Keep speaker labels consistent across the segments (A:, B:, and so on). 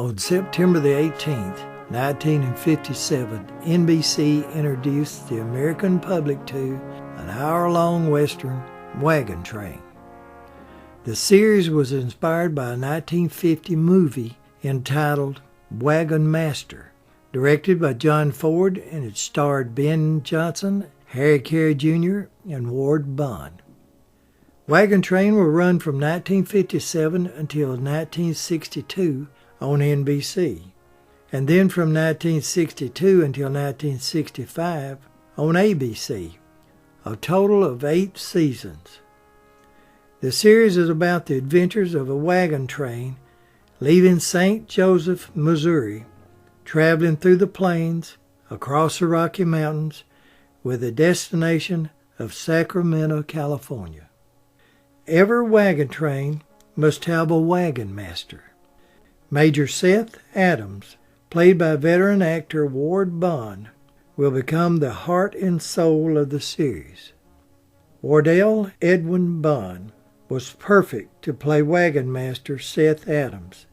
A: On September the 18th, 1957, NBC introduced the American public to an hour-long Western, Wagon Train. The series was inspired by a 1950 movie entitled Wagon Master, directed by John Ford, and it starred Ben Johnson, Harry Carey Jr., and Ward Bond. Wagon Train will run from 1957 until 1962 on NBC, and then from 1962 until 1965 on ABC, a total of 8 seasons. The series is about the adventures of a wagon train leaving St. Joseph, Missouri, traveling through the plains, across the Rocky Mountains, with a destination of Sacramento, California. Every wagon train must have a wagon master. Major Seth Adams, played by veteran actor Ward Bond, will become the heart and soul of the series. Wardell Edwin Bond was perfect to play wagon master Seth Adams.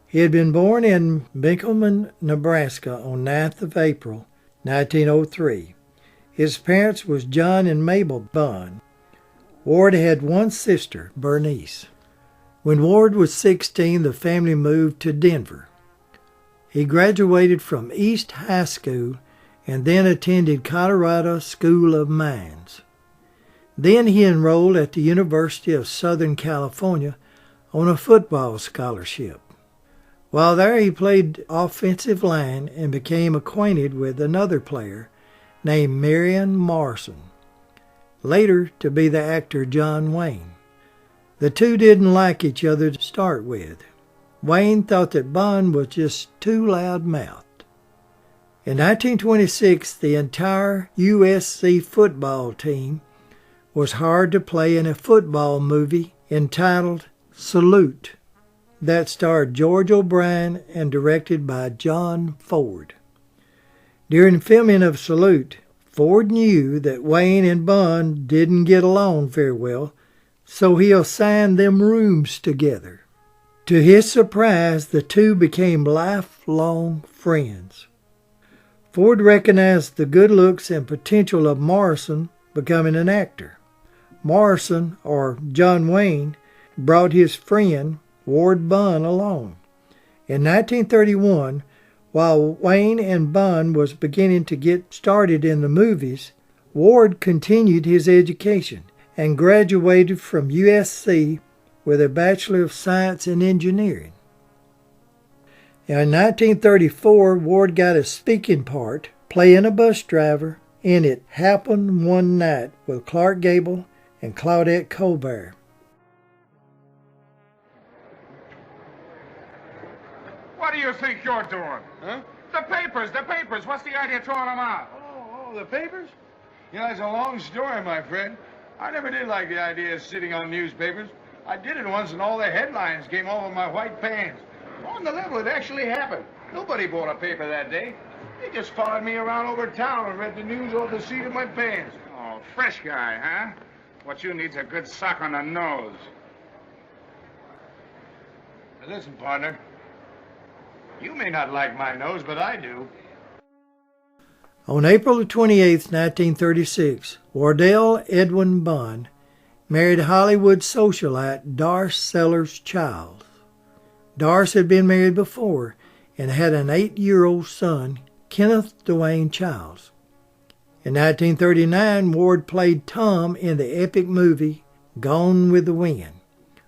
A: He had been born in Binkelman, Nebraska on 9th of April, 1903. His parents was John and Mabel Bond. Ward had one sister, Bernice. When Ward was 16, the family moved to Denver. He graduated from East High School and then attended Colorado School of Mines. Then he enrolled at the University of Southern California on a football scholarship. While there, he played offensive line and became acquainted with another player named Marion Morrison, later to be the actor John Wayne. The two didn't like each other to start with. Wayne thought that Bond was just too loud-mouthed. In 1926, the entire USC football team was hired to play in a football movie entitled Salute that starred George O'Brien and directed by John Ford. During filming of Salute, Ford knew that Wayne and Bond didn't get along very well, so he assigned them rooms together. To his surprise, the two became lifelong friends. Ford recognized the good looks and potential of Morrison becoming an actor. Morrison, or John Wayne, brought his friend Ward Bond along. In 1931, while Wayne and Bond was beginning to get started in the movies, Ward continued his education and graduated from USC with a Bachelor of Science in Engineering. In 1934, Ward got a speaking part, playing a bus driver in It Happened One Night with Clark Gable and Claudette Colbert.
B: What do you think you're doing?
C: Huh?
B: The papers. What's the idea of throwing them out?
C: Oh, the papers? You know, it's a long story, my friend. I never did like the idea of sitting on newspapers. I did it once and all the headlines came over my white pants. On the level, it actually happened. Nobody bought a paper that day. They just followed me around over town and read the news off the seat of my pants.
B: Oh, fresh guy, huh? What you need's a good sock on the nose.
C: Now listen, partner. You may not like my nose, but I do.
A: On April 28, 1936, Wardell Edwin Bond married Hollywood socialite Darce Sellers Childs. Darce had been married before and had an 8-year-old son, Kenneth Dwayne Childs. In 1939, Ward played Tom in the epic movie Gone with the Wind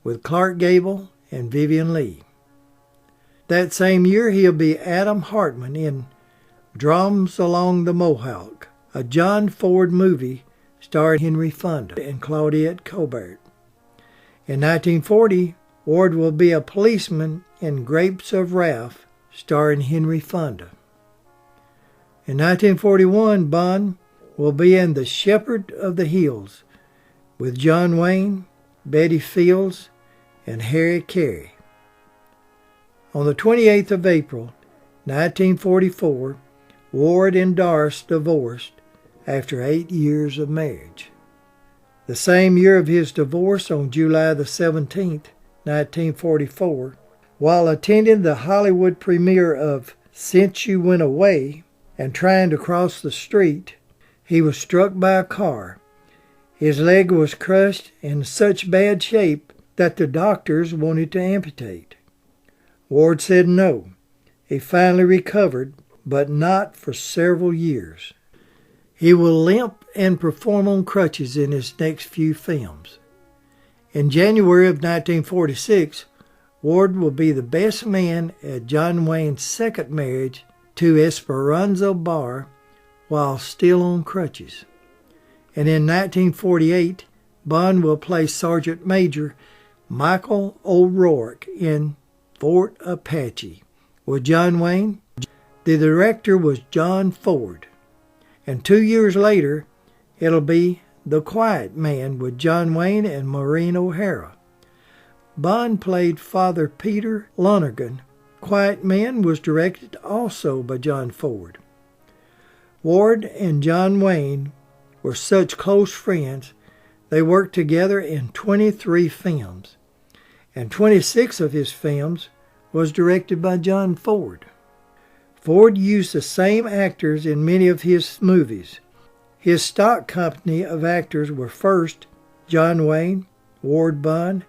A: with Clark Gable and Vivian Leigh. That same year, he'll be Adam Hartman in Drums Along the Mohawk, a John Ford movie starring Henry Fonda and Claudette Colbert. In 1940, Ward will be a policeman in Grapes of Wrath, starring Henry Fonda. In 1941, Bond will be in The Shepherd of the Hills with John Wayne, Betty Fields, and Harry Carey. On the 28th of April, 1944, Ward and Darce divorced after 8 years of marriage. The same year of his divorce, on July the 17th, 1944, While attending the Hollywood premiere of Since You Went Away and trying to cross the street, he was struck by a car. His leg was crushed in such bad shape that the doctors wanted to amputate. Ward said no. He finally recovered, but not for several years. He will limp and perform on crutches in his next few films. In January of 1946, Ward will be the best man at John Wayne's second marriage to Esperanza Barr while still on crutches. And in 1948, Bond will play Sergeant Major Michael O'Rourke in Fort Apache. With John Wayne, the director was John Ford. And 2 years later, it'll be The Quiet Man with John Wayne and Maureen O'Hara. Bond played Father Peter Lonergan. Quiet Man was directed also by John Ford. Ward and John Wayne were such close friends, they worked together in 23 films, and 26 of his films was directed by John Ford. Ford used the same actors in many of his movies. His stock company of actors were first John Wayne, Ward Bond,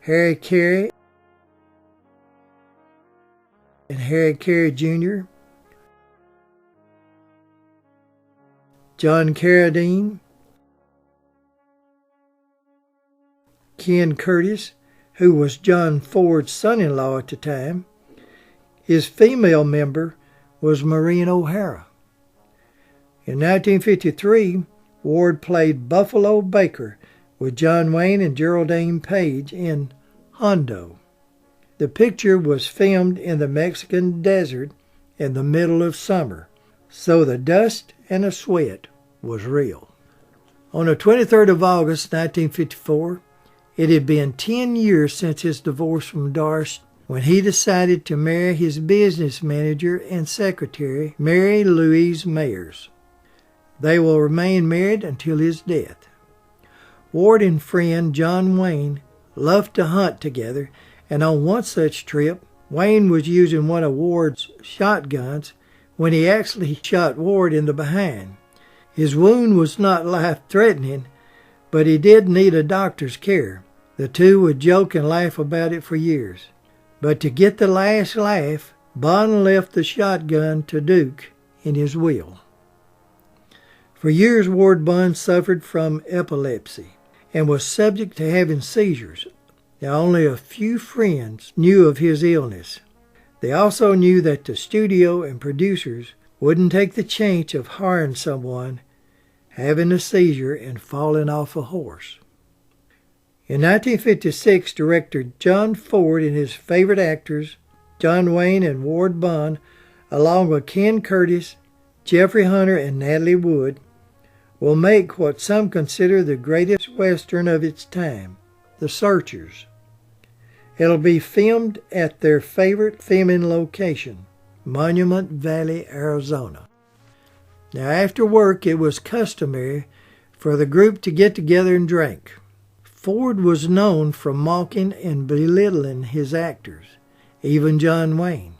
A: Harry Carey and Harry Carey Jr., John Carradine, Ken Curtis, who was John Ford's son-in-law at the time. His female member was Maureen O'Hara. In 1953, Ward played Buffalo Baker with John Wayne and Geraldine Page in Hondo. The picture was filmed in the Mexican desert in the middle of summer, so the dust and the sweat was real. On the 23rd of August, 1954, it had been 10 years since his divorce from Doris when he decided to marry his business manager and secretary, Mary Louise Mayers. They will remain married until his death. Ward and friend John Wayne loved to hunt together, and on one such trip, Wayne was using one of Ward's shotguns when he actually shot Ward in the behind. His wound was not life-threatening, but he did need a doctor's care. The two would joke and laugh about it for years. But to get the last laugh, Bond left the shotgun to Duke in his will. For years, Ward Bond suffered from epilepsy and was subject to having seizures. Now, only a few friends knew of his illness. They also knew that the studio and producers wouldn't take the chance of hiring someone having a seizure and falling off a horse. In 1956, director John Ford and his favorite actors, John Wayne and Ward Bond, along with Ken Curtis, Jeffrey Hunter, and Natalie Wood, will make what some consider the greatest Western of its time, The Searchers. It'll be filmed at their favorite filming location, Monument Valley, Arizona. Now, after work, it was customary for the group to get together and drink. Ford was known for mocking and belittling his actors, even John Wayne.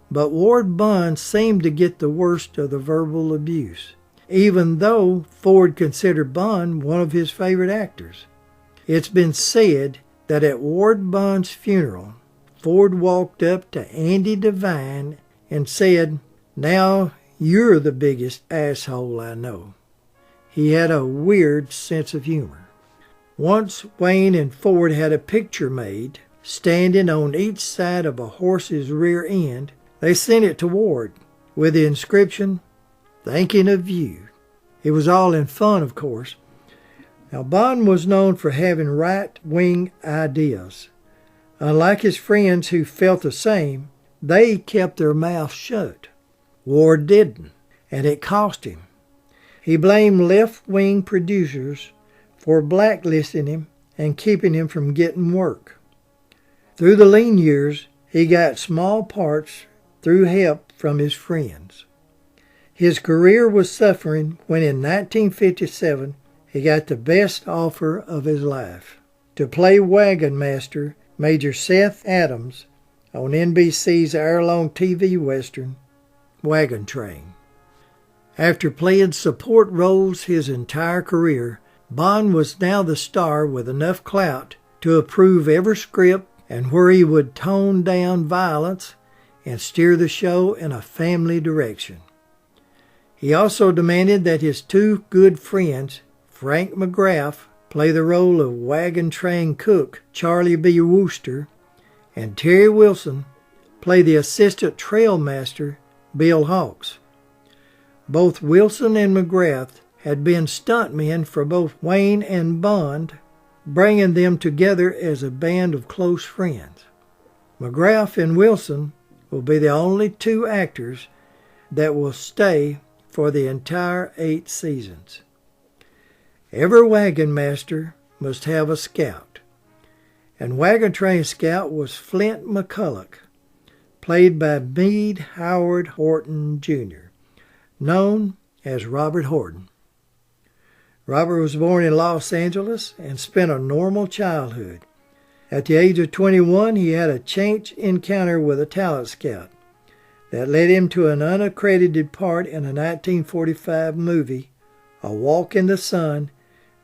A: But Ward Bond seemed to get the worst of the verbal abuse, even though Ford considered Bond one of his favorite actors. It's been said that at Ward Bond's funeral, Ford walked up to Andy Devine and said, "Now you're the biggest asshole I know." He had a weird sense of humor. Once Wayne and Ford had a picture made, standing on each side of a horse's rear end. They sent it to Ward with the inscription, "Thinking of you." It was all in fun, of course. Now, Bond was known for having right-wing ideas. Unlike his friends who felt the same, they kept their mouths shut. Ward didn't, and it cost him. He blamed left-wing producers for blacklisting him and keeping him from getting work. Through the lean years, he got small parts through help from his friends. His career was suffering when in 1957 he got the best offer of his life, to play Wagon Master Major Seth Adams on NBC's hour-long TV western, Wagon Train. After playing support roles his entire career, Bond was now the star with enough clout to approve every script and where he would tone down violence and steer the show in a family direction. He also demanded that his two good friends, Frank McGrath, play the role of wagon train cook Charlie B. Wooster, and Terry Wilson play the assistant trail master Bill Hawks. Both Wilson and McGrath had been stuntmen for both Wayne and Bond, bringing them together as a band of close friends. McGrath and Wilson will be the only two actors that will stay for the entire 8 seasons. Every wagon master must have a scout, and Wagon Train scout was Flint McCulloch, played by Meade Howard Horton Jr., known as Robert Horton. Robert was born in Los Angeles and spent a normal childhood. At the age of 21, he had a chance encounter with a talent scout that led him to an unaccredited part in a 1945 movie, A Walk in the Sun,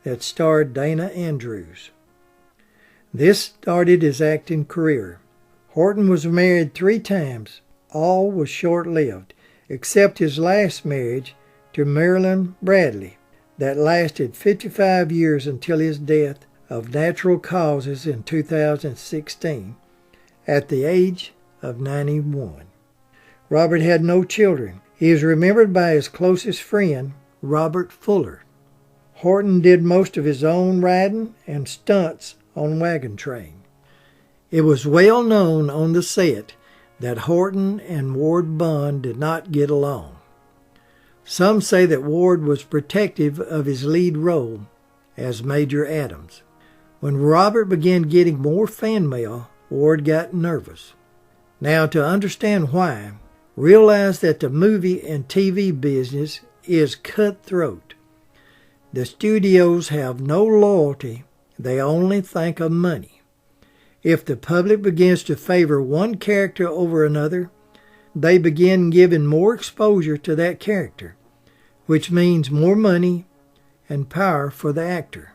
A: that starred Dana Andrews. This started his acting career. Horton was married 3 times. All was short-lived, except his last marriage to Marilyn Bradley, that lasted 55 years until his death of natural causes in 2016, at the age of 91. Robert had no children. He is remembered by his closest friend, Robert Fuller. Horton did most of his own riding and stunts on Wagon Train. It was well known on the set that Horton and Ward Bond did not get along. Some say that Ward was protective of his lead role as Major Adams. When Robert began getting more fan mail, Ward got nervous. Now, to understand why, realize that the movie and TV business is cutthroat. The studios have no loyalty. They only think of money. If the public begins to favor one character over another, they begin giving more exposure to that character, which means more money and power for the actor.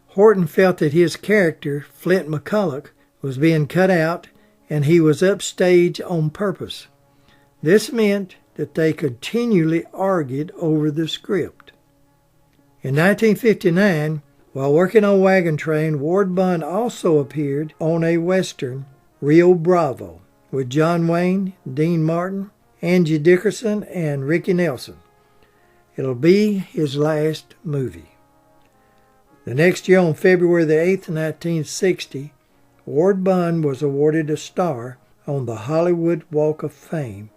A: Horton felt that his character, Flint McCulloch, was being cut out and he was upstaged on purpose. This meant that they continually argued over the script. In 1959, while working on Wagon Train, Ward Bond also appeared on a western, Rio Bravo, with John Wayne, Dean Martin, Angie Dickerson, and Ricky Nelson. It'll be his last movie. The next year, on February the 8th, 1960, Ward Bond was awarded a star on the Hollywood Walk of Fame,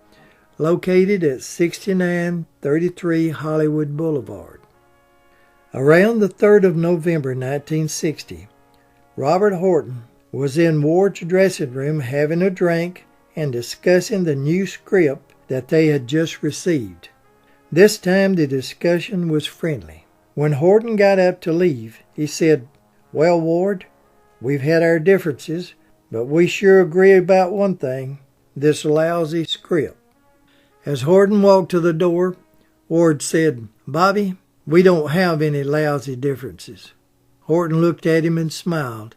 A: located at 6933 Hollywood Boulevard. Around the 3rd of November 1960, Robert Horton was in Ward's dressing room having a drink and discussing the new script that they had just received. This time the discussion was friendly. When Horton got up to leave, he said, "Well, Ward, we've had our differences, but we sure agree about one thing, this lousy script." As Horton walked to the door, Ward said, "Bobby, we don't have any lousy differences." Horton looked at him and smiled.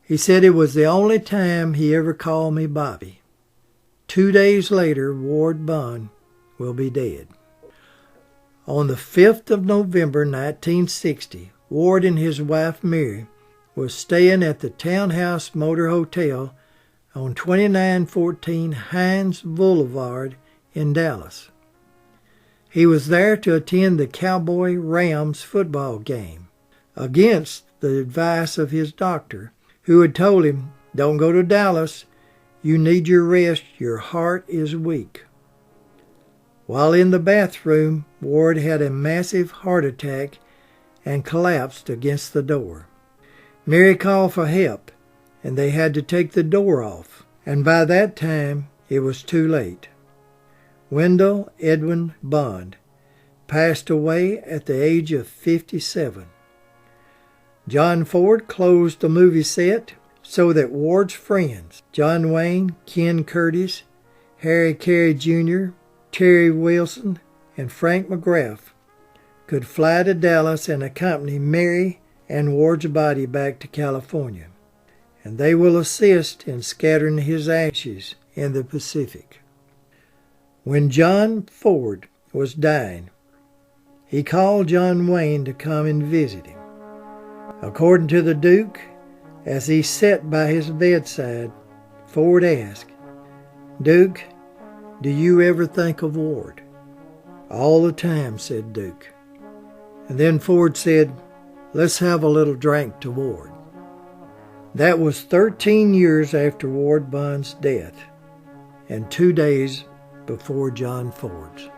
A: He said it was the only time he ever called me Bobby. 2 days later, Ward Bond will be dead. On the 5th of November 1960, Ward and his wife Mary was staying at the Townhouse Motor Hotel on 2914 Hines Boulevard in Dallas. He was there to attend the Cowboy-Rams football game, against the advice of his doctor, who had told him, "Don't go to Dallas. You need your rest. Your heart is weak." While in the bathroom, Ward had a massive heart attack and collapsed against the door. Mary called for help, and they had to take the door off, and by that time it was too late. Wendell Edwin Bond passed away at the age of 57. John Ford closed the movie set, so that Ward's friends, John Wayne, Ken Curtis, Harry Carey Jr., Terry Wilson, and Frank McGrath, could fly to Dallas and accompany Mary and Ward's body back to California, and they will assist in scattering his ashes in the Pacific. When John Ford was dying, he called John Wayne to come and visit him. According to the Duke, as he sat by his bedside, Ford asked, "Duke, do you ever think of Ward?" "All the time," said Duke. And then Ford said, "Let's have a little drink to Ward." That was 13 years after Ward Bond's death and 2 days before John Ford's.